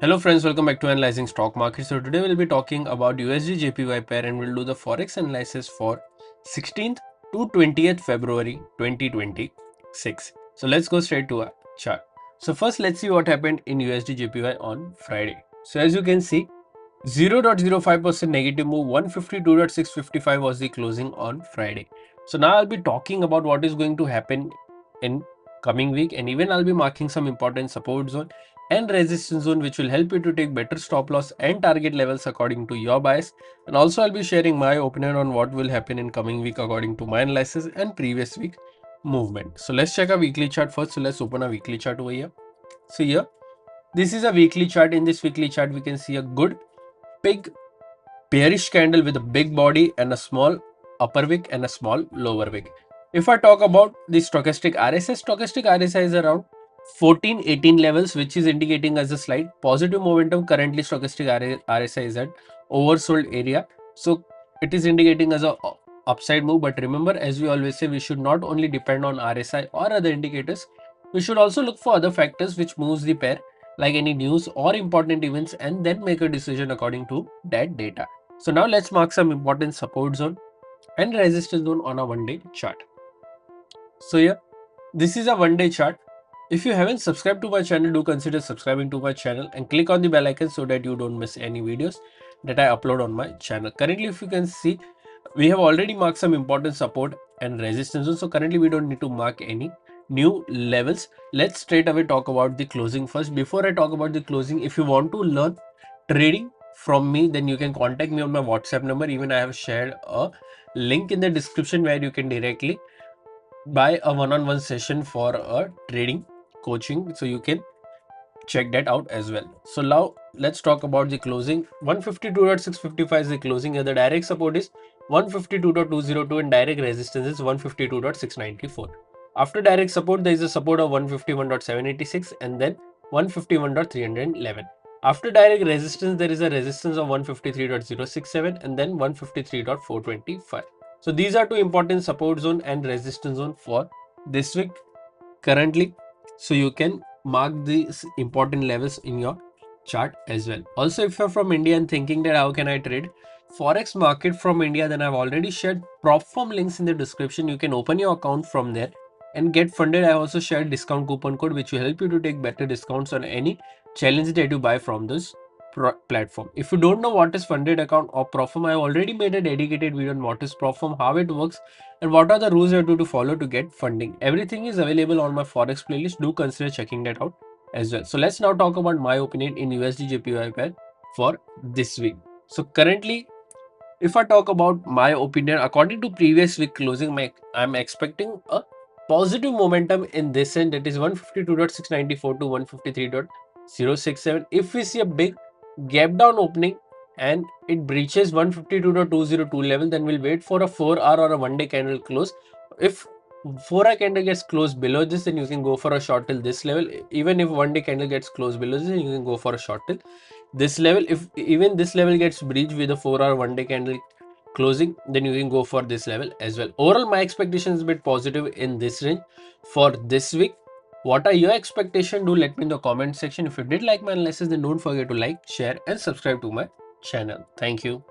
Hello friends, welcome back to Analyzing Stock Market. So today we'll be talking about USD JPY pair and we'll do the Forex analysis for 16th to 20th February 2026. So let's go straight to our chart. So first let's see what happened in USD JPY on Friday. So as you can see, 0.05% negative move, 152.655 was the closing on Friday. So now I'll be talking about what is going to happen in coming week, and even I'll be marking some important support zone and resistance zone which will help you to take better stop loss and target levels according to your bias. And also I'll be sharing my opinion on what will happen in coming week according to my analysis and previous week movement. So let's check a weekly chart first. So let's open a weekly chart over here. So here, this is a weekly chart. In this weekly chart, we can see a good big bearish candle with a big body and a small upper wick and a small lower wick. If I talk about the stochastic RSI is around 14-18 levels, which is indicating as a slight positive momentum. Currently, stochastic RSI is at oversold area. So it is indicating as a upside move. But remember, as we always say, we should not only depend on RSI or other indicators. We should also look for other factors which moves the pair, like any news or important events, and then make a decision according to that data. So now let's mark some important support zone and resistance zone on a 1-day chart. So here, this is a 1-day chart. If you haven't subscribed to my channel, do consider subscribing to my channel and click on the bell icon so that you don't miss any videos that I upload on my channel. Currently, if you can see, we have already marked some important support and resistance zone. So currently we don't need to mark any new levels. Let's straight away talk about the closing first. Before I talk about the closing, if you want to learn trading from me, then you can contact me on my WhatsApp number. Even I have shared a link in the description where you can directly buy a one-on-one session for a trading coaching, so you can check that out as well. So now let's talk about the closing. 152.655 is the closing, and the direct support is 152.202 and direct resistance is 152.694. After direct support, there is a support of 151.786 and then 151.311. After direct resistance, there is a resistance of 153.067 and then 153.425. So these are two important support zone and resistance zone for this week currently. So you can mark these important levels in your chart as well. Also, if you're from India and thinking that how can I trade Forex market from India, then I've already shared prop firm links in the description. You can open your account from there and get funded. I also shared discount coupon code which will help you to take better discounts on any challenge that you buy from this platform. If you don't know what is funded account or prop firm, I already made a dedicated video on what is prop firm, how it works, and what are the rules you have to follow to get funding. Everything is available on my Forex playlist. Do consider checking that out as well. So let's now talk about my opinion in USD JPY pair for this week. So currently, if I talk about my opinion, according to previous week closing, I'm expecting a positive momentum in this end, that is 152.694 to 153.067. If we see a big gap down opening and it breaches 152.202 level, then we'll wait for a 4-hour or a 1-day candle close. If 4-hour candle gets closed below this, then you can go for a short till this level. Even if 1-day candle gets closed below this, then you can go for a short till this level. If even this level gets breached with a 4-hour 1-day candle closing, then you can go for this level as well. Overall, my expectation is a bit positive in this range for this week. What are your expectations? Do let me in the comment section. If you did like my analysis, then don't forget to like, share and subscribe to my channel. Thank you.